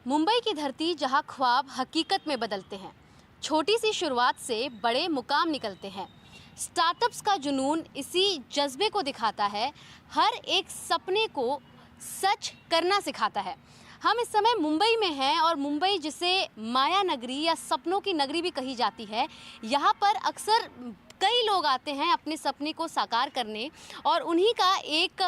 मुंबई की धरती जहां ख्वाब हकीकत में बदलते हैं, छोटी सी शुरुआत से बड़े मुकाम निकलते हैं। स्टार्टअप्स का जुनून इसी जज्बे को दिखाता है, हर एक सपने को सच करना सिखाता है। हम इस समय मुंबई में हैं और मुंबई जिसे माया नगरी या सपनों की नगरी भी कही जाती है, यहाँ पर अक्सर कई लोग आते हैं अपने सपने को साकार करने और उन्हीं का एक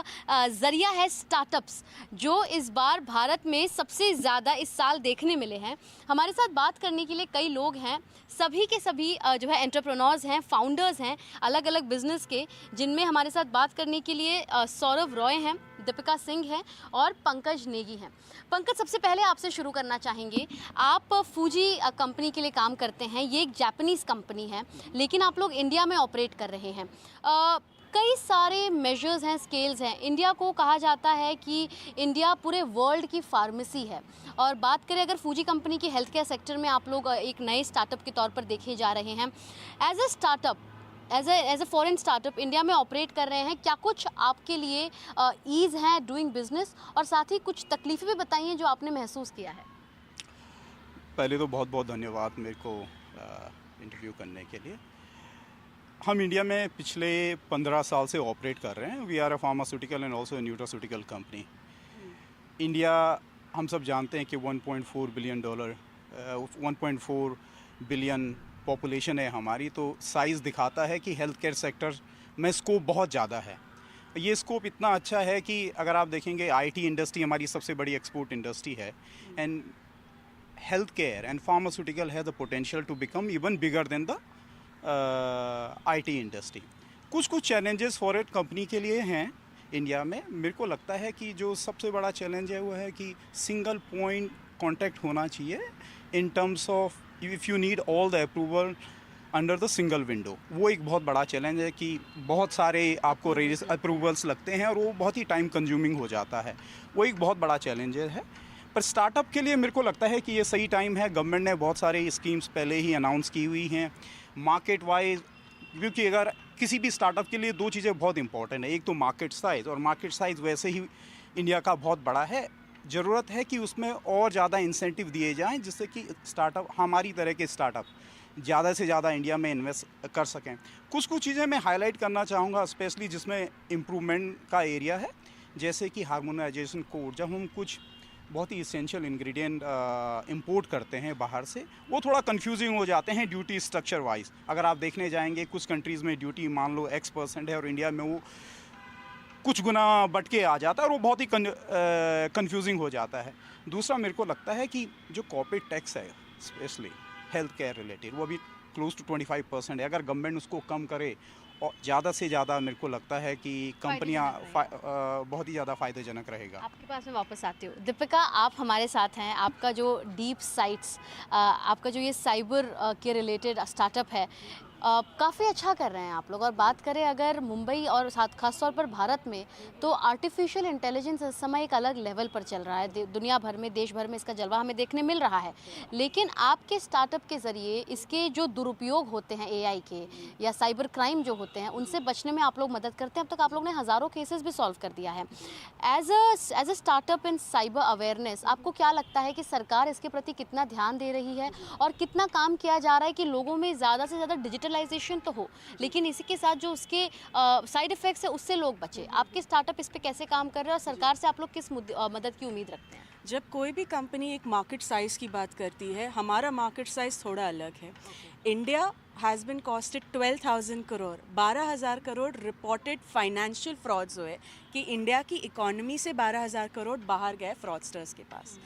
ज़रिया है स्टार्टअप्स, जो इस बार भारत में सबसे ज़्यादा इस साल देखने मिले हैं। हमारे साथ बात करने के लिए कई लोग हैं, सभी के सभी जो है एंटरप्रेन्योर्स हैं, फाउंडर्स हैं अलग अलग बिजनेस के, जिनमें हमारे साथ बात करने के लिए सौरभ रॉय हैं, दीपिका सिंह हैं और पंकज नेगी हैं। पंकज, सबसे पहले आपसे शुरू करना चाहेंगे। आप फूजी कंपनी के लिए काम करते हैं, ये एक जापानीज़ कंपनी है, लेकिन आप लोग इंडिया में ऑपरेट कर रहे हैं। कई सारे मेजर्स हैं, स्केल्स हैं। इंडिया को कहा जाता है कि इंडिया पूरे वर्ल्ड की फार्मेसी है। और बात करें अगर फूजी कंपनी की हेल्थ केयर सेक्टर में आप लोग एक नए स्टार्टअप के तौर पर देखे जा रहे हैं। As a startup, as a foreign startup India में ऑपरेट कर रहे हैं, क्या कुछ आपके लिए ईज़ है डूइंग बिजनेस, और साथ ही कुछ तकलीफ़ें भी बताइए जो आपने महसूस किया है। पहले तो बहुत बहुत धन्यवाद मेरे को इंटरव्यू करने के लिए। हम इंडिया में पिछले 15 साल से ऑपरेट कर रहे हैं। We are a pharmaceutical and also nutraceutical company. India हम सब जानते हैं कि $1.4 बिलियन पॉपुलेशन है हमारी, तो साइज़ दिखाता है कि हेल्थ केयर सेक्टर में स्कोप बहुत ज़्यादा है। ये स्कोप इतना अच्छा है कि अगर आप देखेंगे आईटी इंडस्ट्री हमारी सबसे बड़ी एक्सपोर्ट इंडस्ट्री है, and health care and pharmaceutical है the potential to become even bigger than the IT industry. कुछ चैलेंजेस फॉर एट कंपनी के लिए हैं इंडिया में। मेरे को लगता है कि जो सबसे बड़ा चैलेंज है वो है कि सिंगल पॉइंट कॉन्टैक्ट होना चाहिए in terms of if you need all the approval under the single window. वो एक बहुत बड़ा चैलेंज है कि बहुत सारे आपको अप्रूवल्स लगते हैं और वो बहुत ही टाइम कंज्यूमिंग हो जाता है। वो एक बहुत बड़ा चैलेंज है। पर स्टार्टअप के लिए मेरे को लगता है कि ये सही टाइम है। गवर्नमेंट ने बहुत सारे स्कीम्स पहले ही अनाउंस की हुई हैं मार्केट वाइज, क्योंकि अगर किसी भी स्टार्टअप के लिए दो चीज़ें बहुत इंपॉर्टेंट है। एक तो मार्केट साइज़, और मार्केट साइज़ वैसे ही इंडिया का बहुत बड़ा है। ज़रूरत है कि उसमें और ज़्यादा इंसेंटिव दिए जाएं जिससे कि स्टार्टअप, हमारी तरह के स्टार्टअप ज़्यादा से ज़्यादा इंडिया में इन्वेस्ट कर सकें। कुछ चीज़ें मैं हाईलाइट करना चाहूँगा, स्पेशली जिसमें इम्प्रूवमेंट का एरिया है, जैसे कि हार्मोनाइजेशन कोड। जब हम कुछ बहुत ही इसेंशियल इंग्रेडिएंट इंपोर्ट करते हैं बाहर से, वो थोड़ा कंफ्यूजिंग हो जाते हैं ड्यूटी स्ट्रक्चर वाइज। अगर आप देखने जाएंगे कुछ कंट्रीज़ में ड्यूटी मान लो X% है और इंडिया में वो कुछ गुना बढ़ के आ जाता है और वो बहुत ही कंफ्यूजिंग हो जाता है। दूसरा, मेरे को लगता है कि जो कॉर्पोरेट टैक्स है स्पेशली हेल्थ केयर रिलेटेड, वो अभी क्लोज टू 25% है। अगर गवर्नमेंट उसको कम करे और ज़्यादा से ज़्यादा, मेरे को लगता है कि कंपनियां बहुत ही ज़्यादा फ़ायदेजनक रहेगा। आपके पास मैं वापस आती हूँ। दीपिका, आप हमारे साथ हैं। आपका जो डीप साइट्स, आपका जो ये साइबर के रिलेटेड स्टार्टअप है, काफ़ी अच्छा कर रहे हैं आप लोग। और बात करें अगर मुंबई और साथ खास तौर पर भारत में, तो आर्टिफिशियल इंटेलिजेंस इस समय एक अलग लेवल पर चल रहा है। दुनिया भर में, देश भर में इसका जलवा हमें देखने मिल रहा है। लेकिन आपके स्टार्टअप के ज़रिए इसके जो दुरुपयोग होते हैं एआई के, या साइबर क्राइम जो होते हैं, उनसे बचने में आप लोग मदद करते हैं। अब तक आप लोग ने हज़ारों केसेस भी सॉल्व कर दिया है। As a startup in cyber awareness, आपको क्या लगता है कि सरकार इसके प्रति कितना ध्यान दे रही है और कितना काम किया जा रहा है कि लोगों में ज़्यादा से ज़्यादा डिजिटलाइजेशन तो हो, लेकिन इसी के साथ जो उसके साइड इफ़ेक्ट्स है उससे लोग बचे? आपके स्टार्टअप इस पे कैसे काम कर रहे हैं और सरकार से आप लोग किस मदद की उम्मीद रखते हैं? जब कोई भी कंपनी एक मार्केट साइज़ की बात करती है, हमारा मार्केट साइज़ थोड़ा अलग है। India has been costed 12,000 crore, 12,000 crore reported financial frauds हुए कि इंडिया की इकोनॉमी से 12,000 करोड़ बाहर गए फ्रॉडस्टर्स के पास,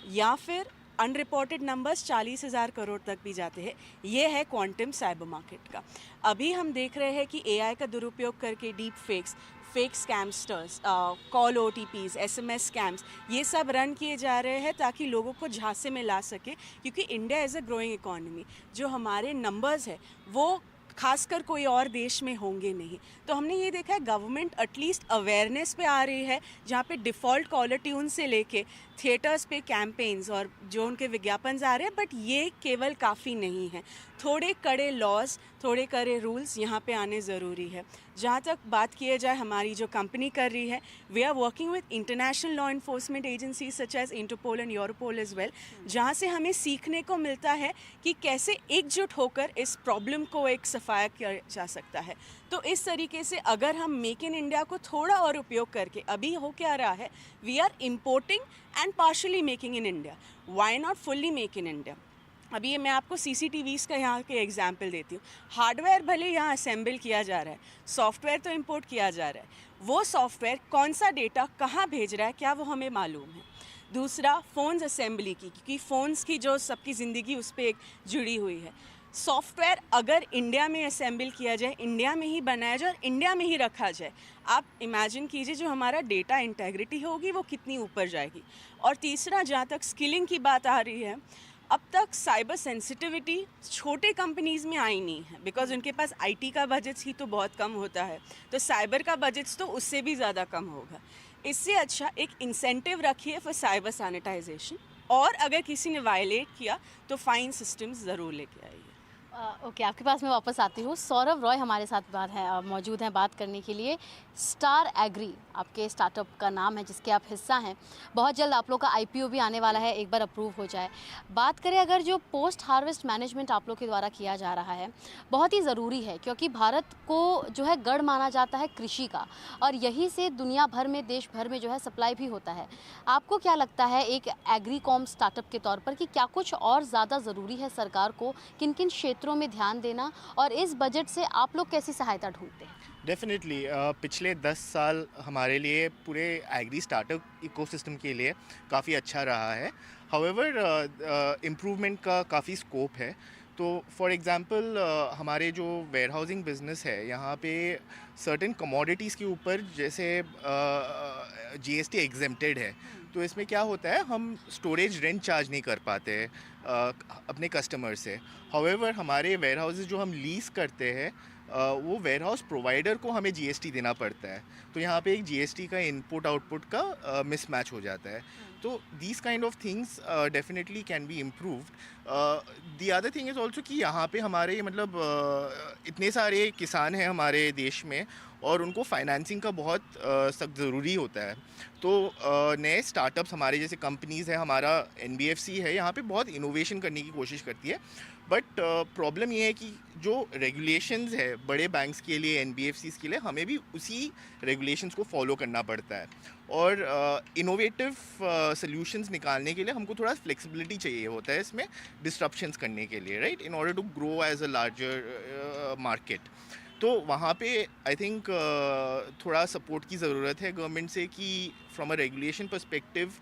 या फिर अनरिपोर्टेड नंबर्स 40,000 करोड़ तक भी जाते हैं। ये है क्वांटम साइबर मार्केट का। अभी हम देख रहे हैं कि एआई का दुरुपयोग करके deep fakes, fake scamsters, call OTPs, SMS scams, ये सब रन किए जा रहे हैं ताकि लोगों को झांसे में ला सके, क्योंकि India is a growing economy. जो हमारे नंबर्स है वो खासकर कोई और देश में होंगे नहीं। तो हमने ये देखा है गवर्नमेंट एटलीस्ट अवेयरनेस पे आ रही है, जहाँ पे डिफ़ॉल्ट कॉलर ट्यून से लेके थिएटर्स पे कैंपेन्स और जो उनके विज्ञापन आ रहे हैं, बट ये केवल काफ़ी नहीं है। थोड़े कड़े लॉज, थोड़े कड़े रूल्स यहाँ पे आने ज़रूरी है। जहाँ तक बात किया जाए हमारी जो कंपनी कर रही है, we are working with international law enforcement agencies such as Interpol and Europol as well, जहाँ से हमें सीखने को मिलता है कि कैसे एकजुट होकर इस प्रॉब्लम को एक सफाया किया जा सकता है। तो इस तरीके से अगर हम मेक इन इंडिया को थोड़ा और उपयोग करके, अभी हो क्या रहा है, we are importing and partially making in India, why not fully make in India. अभी ये मैं आपको CCTVs का यहाँ के एग्जाम्पल देती हूँ। हार्डवेयर भले यहाँ असेंबल किया जा रहा है, सॉफ्टवेयर तो इंपोर्ट किया जा रहा है। वो सॉफ्टवेयर कौन सा डेटा कहाँ भेज रहा है, क्या वो हमें मालूम है? दूसरा, फ़ोन्स असेंबली की, क्योंकि फ़ोन्स की जो सबकी ज़िंदगी उस पर एक जुड़ी हुई है। सॉफ्टवेयर अगर इंडिया में असेंबल किया जाए, इंडिया में ही बनाया जाए और इंडिया में ही रखा जाए, आप इमेजिन कीजिए जो हमारा डेटा इंटेग्रिटी होगी वो कितनी ऊपर जाएगी। और तीसरा, जहाँ तक स्किलिंग की बात आ रही है, अब तक साइबर सेंसिटिविटी छोटे कंपनीज़ में आई नहीं है, बिकॉज उनके पास IT का बजट्स ही तो बहुत कम होता है, तो साइबर का बजट्स तो उससे भी ज़्यादा कम होगा। इससे अच्छा एक इंसेंटिव रखिए फॉर साइबर सैनिटाइजेशन, और अगर किसी ने वायलेट किया तो फाइन सिस्टम्स ज़रूर लेके आइए। ओके, आपके पास मैं वापस आती हूँ। सौरभ रॉय हमारे साथ मौजूद हैं बात करने के लिए। स्टार एग्री आपके स्टार्टअप का नाम है जिसके आप हिस्सा हैं। बहुत जल्द आप लोग का IPO भी आने वाला है, एक बार अप्रूव हो जाए। बात करें अगर जो पोस्ट हार्वेस्ट मैनेजमेंट आप लोग के द्वारा किया जा रहा है, बहुत ही ज़रूरी है, क्योंकि भारत को जो है गढ़ माना जाता है कृषि का, और यहीं से दुनिया भर में, देश भर में जो है सप्लाई भी होता है। आपको क्या लगता है एक एग्रीकॉम स्टार्टअप के तौर पर कि क्या कुछ और ज़्यादा ज़रूरी है सरकार को किन किन क्षेत्रों में ध्यान देना, और इस बजट से आप लोग कैसी सहायता ढूंढते हैं? डेफिनेटली पिछले 10 साल हमारे लिए पूरे एग्री स्टार्टअप इकोसिस्टम के लिए काफ़ी अच्छा रहा है। हाउएवर इम्प्रूवमेंट का काफ़ी स्कोप है। तो फॉर एग्ज़ाम्पल हमारे जो वेयरहाउसिंग बिजनेस है, यहाँ पे सर्टेन कमोडिटीज़ के ऊपर जैसे GST एग्जेम्प्टेड है, तो इसमें क्या होता है, हम स्टोरेज रेंट चार्ज नहीं कर पाते हैं अपने कस्टमर से। हाउएवर हमारे वेयर हाउसेज जो हम लीज़ करते हैं, वो वेयर हाउस प्रोवाइडर को हमें GST देना पड़ता है, तो यहाँ पे एक GST का इनपुट आउटपुट का मिसमैच हो जाता है। तो these kind of things definitely can be improved. The other thing is also कि यहाँ पे हमारे मतलब इतने सारे किसान हैं हमारे देश में, और उनको फाइनेंसिंग का बहुत सख्त ज़रूरी होता है। तो नए स्टार्टअप्स हमारे जैसे कंपनीज़ है, हमारा NBFC है, यहाँ पे बहुत इनोवेशन करने की कोशिश करती है। बट प्रॉब्लम ये है कि जो रेगुलेशंस है बड़े बैंक्स के लिए, NBFCs के लिए, हमें भी उसी रेगुलेशंस को फॉलो करना पड़ता है। और इनोवेटिव सॉल्यूशंस निकालने के लिए हमको थोड़ा फ्लेक्सिबिलिटी चाहिए होता है इसमें डिस्ट्रप्शंस करने के लिए, right, in order to grow as a larger market. तो वहाँ पे आई थिंक थोड़ा सपोर्ट की ज़रूरत है गवर्नमेंट से, कि फ्रॉम अ रेगुलेशन पर्सपेक्टिव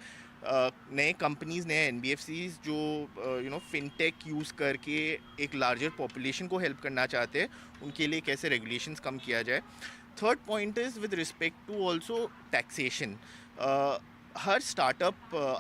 नए कंपनीज़, नए NBFCs जो फिनटेक यूज़ करके एक लार्जर पॉपुलेशन को हेल्प करना चाहते हैं, उनके लिए कैसे रेगुलेशंस कम किया जाए। Third point is with respect to also taxation. हर स्टार्टअप,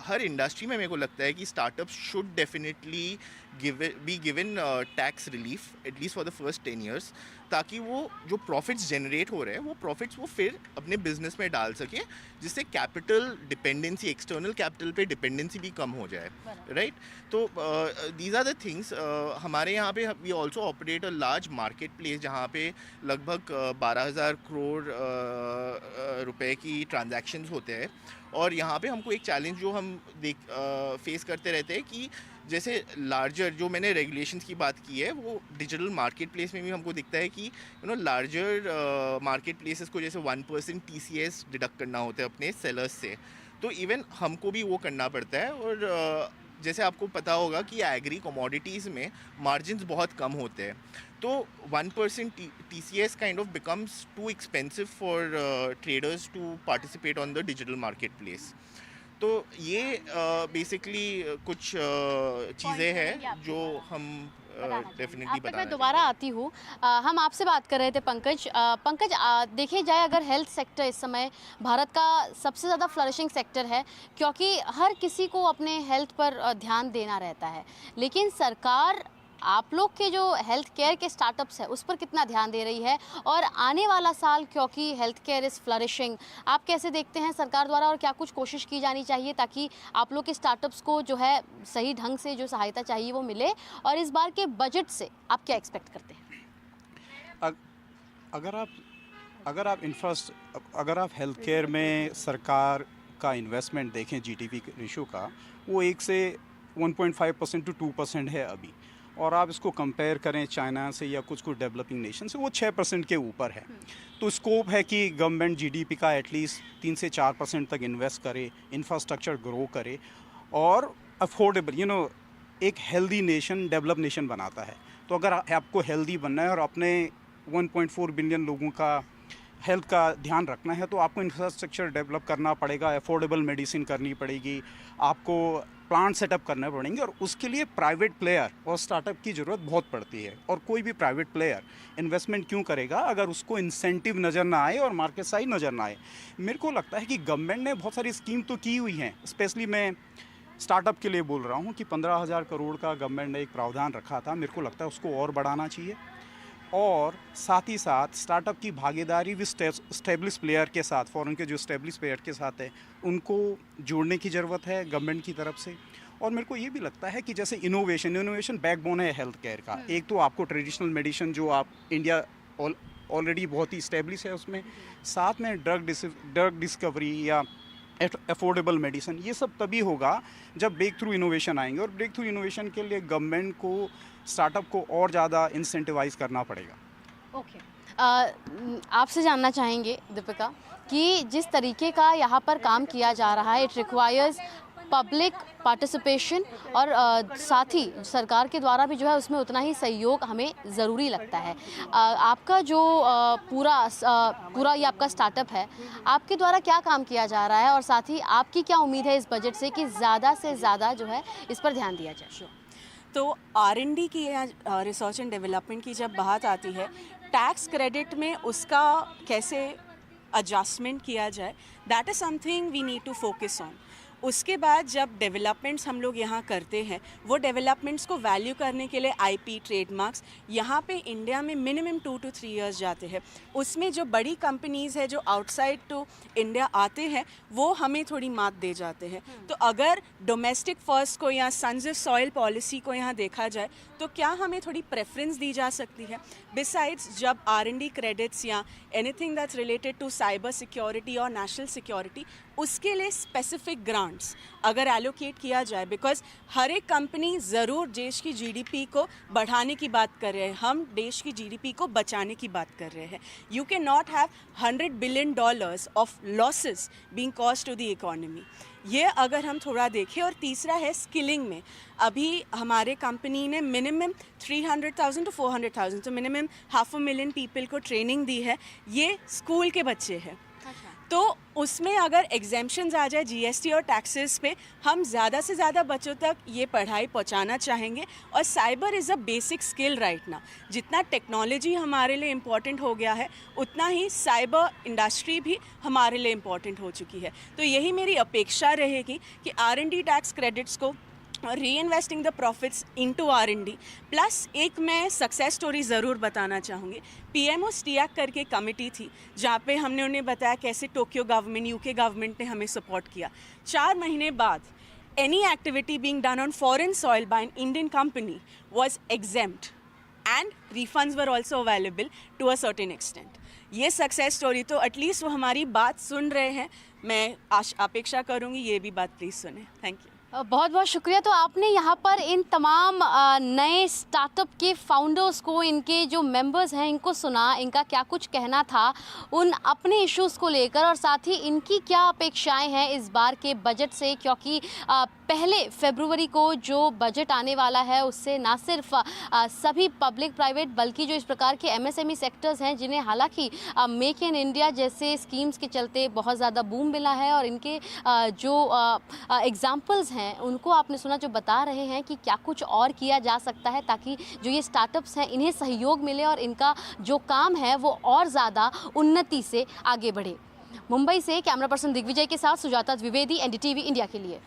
हर इंडस्ट्री में मेरे को लगता है कि startup should definitely be given tax relief at least for the first 10 years, ताकि वो जो प्रॉफिट्स जनरेट हो रहे हैं वो प्रॉफिट्स वो फिर अपने बिजनेस में डाल सके, जिससे कैपिटल डिपेंडेंसी, एक्सटर्नल कैपिटल पे डिपेंडेंसी भी कम हो जाए, राइट। तो दीज आर द थिंग्स। हमारे यहाँ पे we also operate a large market place, जहाँ पे लगभग 12,000 करोड़ रुपए की ट्रांजैक्शंस होते हैं। और यहाँ पे हमको एक चैलेंज जो हम फेस करते रहते हैं कि जैसे लार्जर, जो मैंने रेगुलेशंस की बात की है, वो डिजिटल मार्केट प्लेस में भी हमको दिखता है कि लार्जर मार्केट प्लेसेस को जैसे 1% TCS डिडक्ट करना होता है अपने सेलर्स से, तो इवन हमको भी वो करना पड़ता है। और जैसे आपको पता होगा कि एग्री कमोडिटीज़ में मार्जिन्स बहुत कम होते हैं, तो 1% TCS kind of becomes too expensive for traders to participate on the digital market place. तो ये बेसिकली कुछ चीज़ें हैं जो हम डेफिनेटली मैं दोबारा आती हूँ। हम आपसे बात कर रहे थे पंकज। पंकज, देखिए जाए अगर हेल्थ सेक्टर इस समय भारत का सबसे ज़्यादा फ्लरिशिंग सेक्टर है, क्योंकि हर किसी को अपने हेल्थ पर ध्यान देना रहता है, लेकिन सरकार आप लोग के जो हेल्थ केयर के स्टार्टअप्स है उस पर कितना ध्यान दे रही है, और आने वाला साल क्योंकि हेल्थ केयर इज़ फ्लरिशिंग, आप कैसे देखते हैं सरकार द्वारा, और क्या कुछ कोशिश की जानी चाहिए ताकि आप लोग के स्टार्टअप्स को जो है सही ढंग से जो सहायता चाहिए वो मिले, और इस बार के बजट से आप क्या एक्सपेक्ट करते हैं? अगर आप अगर आप हेल्थ केयर में सरकार का इन्वेस्टमेंट देखें जीडीपी रेशो का, वो 1 से 1.5% टू 2% है अभी, और आप इसको कंपेयर करें चाइना से या कुछ डेवलपिंग नेशन से, वो 6% के ऊपर है। तो स्कोप है कि गवर्नमेंट जीडीपी का एटलीस्ट 3 से 4% तक इन्वेस्ट करे, इंफ्रास्ट्रक्चर ग्रो करे और अफोर्डेबल एक हेल्दी नेशन डेवलप नेशन बनाता है। तो अगर आपको हेल्दी बनना है और अपने 1.4 बिलियन लोगों का हेल्थ का ध्यान रखना है, तो आपको इंफ्रास्ट्रक्चर डेवलप करना पड़ेगा, अफोर्डेबल मेडिसिन करनी पड़ेगी, आपको प्लांट सेटअप करने पड़ेंगे, और उसके लिए प्राइवेट प्लेयर और स्टार्टअप की ज़रूरत बहुत पड़ती है। और कोई भी प्राइवेट प्लेयर इन्वेस्टमेंट क्यों करेगा अगर उसको इंसेंटिव नज़र ना आए और मार्केट साइज नज़र ना आए। मेरे को लगता है कि गवर्नमेंट ने बहुत सारी स्कीम तो की हुई हैं, स्पेशली मैं स्टार्टअप के लिए बोल रहा हूँ कि 15,000 करोड़ का गवर्नमेंट ने एक प्रावधान रखा था। मेरे को लगता है उसको और बढ़ाना चाहिए, और साथ ही साथ स्टार्टअप की भागीदारी भी स्टेब्लिश प्लेयर के साथ, फॉरेन के जो स्टेब्लिश प्लेयर के साथ है, उनको जोड़ने की ज़रूरत है गवर्नमेंट की तरफ से। और मेरे को ये भी लगता है कि जैसे इनोवेशन बैकबोन है हेल्थ केयर का। एक तो आपको ट्रेडिशनल मेडिसिन जो आप इंडिया ऑलरेडी बहुत ही इस्टेब्लिश है उसमें, साथ में ड्रग डिस्कवरी या अफोर्डेबल मेडिसिन, ये सब तभी होगा जब ब्रेक थ्रू इनोवेशन आएंगे, और ब्रेक थ्रू इनोवेशन के लिए गवर्नमेंट को स्टार्टअप को और ज़्यादा इंसेंटिवाइज करना पड़ेगा। ओके, आपसे जानना चाहेंगे दीपिका कि जिस तरीके का यहाँ पर काम किया जा रहा है, इट रिक्वायर्स पब्लिक पार्टिसिपेशन, और साथ ही सरकार के द्वारा भी जो है उसमें उतना ही सहयोग हमें ज़रूरी लगता है। आपका जो पूरा ये आपका स्टार्टअप है, आपके द्वारा क्या काम किया जा रहा है, और साथ ही आपकी क्या उम्मीद है इस बजट से कि ज़्यादा से ज़्यादा जो है इस पर ध्यान दिया जाए? तो R&D की या रिसर्च एंड डेवलपमेंट की जब बात आती है, टैक्स क्रेडिट में उसका कैसे एडजस्टमेंट किया जाए, that is something we need to focus on. उसके बाद जब डेवलपमेंट्स हम लोग यहाँ करते हैं, वो डेवलपमेंट्स को वैल्यू करने के लिए IP ट्रेडमार्क्स यहाँ पे इंडिया में मिनिमम 2 to 3 years जाते हैं। उसमें जो बड़ी कंपनीज़ है जो आउटसाइड टू इंडिया आते हैं, वो हमें थोड़ी मात दे जाते हैं। तो अगर डोमेस्टिक फर्स्ट को या सन्स ऑफ सॉइल पॉलिसी को यहाँ देखा जाए, तो क्या हमें थोड़ी प्रेफरेंस दी जा सकती है? बिसाइड्स जब R&D क्रेडिट्स या anything that's related to cyber security और नेशनल सिक्योरिटी, उसके लिए स्पेसिफिक ग्रांट्स अगर एलोकेट किया जाए, बिकॉज हर एक कंपनी ज़रूर देश की GDP को बढ़ाने की बात कर रहे हैं, हम देश की GDP को बचाने की बात कर रहे हैं। You can not have $100 billion of losses being cost to the economy. ये अगर हम थोड़ा देखें। और तीसरा है स्किलिंग में। अभी हमारे कंपनी ने मिनिमम 300,000 to 400,000, तो मिनिमम 500,000 पीपल को ट्रेनिंग दी है। ये स्कूल के बच्चे हैं। तो उसमें अगर एग्जेम्पशंस आ जाए GST और टैक्सेस पे, हम ज़्यादा से ज़्यादा बच्चों तक ये पढ़ाई पहुंचाना चाहेंगे। और cyber is a basic skill right ना। जितना टेक्नोलॉजी हमारे लिए इम्पॉर्टेंट हो गया है, उतना ही साइबर इंडस्ट्री भी हमारे लिए इम्पॉर्टेंट हो चुकी है। तो यही मेरी अपेक्षा रहेगी कि R&D टैक्स क्रेडिट्स को री investing the profits into R&D। Plus एक मैं सक्सेस स्टोरी ज़रूर बताना चाहूँगी। PMO STEAC करके कमेटी थी, जहाँ पे हमने उन्हें बताया कैसे टोक्यो गवर्नमेंट, UK गवर्नमेंट ने हमें सपोर्ट किया। 4 महीने बाद any activity being done on foreign soil by an Indian company was exempt and refunds were also available to a certain extent. ये सक्सेस स्टोरी, तो एटलीस्ट वो हमारी बात सुन रहे हैं। मैं अपेक्षा करूँगी ये भी बात प्लीज़ सुने। Thank you. बहुत बहुत शुक्रिया। तो आपने यहाँ पर इन तमाम नए स्टार्टअप के फाउंडर्स को, इनके जो मेंबर्स हैं, इनको सुना, इनका क्या कुछ कहना था उन अपने इश्यूज़ को लेकर, और साथ ही इनकी क्या अपेक्षाएं हैं इस बार के बजट से, क्योंकि पहले फरवरी को जो बजट आने वाला है उससे ना सिर्फ सभी पब्लिक प्राइवेट बल्कि जो इस प्रकार के MSME सेक्टर्स हैं, जिन्हें हालांकि मेक इन इंडिया जैसे स्कीम्स के चलते बहुत ज़्यादा बूम मिला है, और इनके जो एग्जाम्पल्स हैं उनको आपने सुना, जो बता रहे हैं कि क्या कुछ और किया जा सकता है ताकि जो ये स्टार्टअप्स हैं इन्हें सहयोग मिले और इनका जो काम है वो और ज़्यादा उन्नति से आगे बढ़े। मुंबई से कैमरा पर्सन दिग्विजय के साथ सुजाता द्विवेदी, NDTV इंडिया के लिए।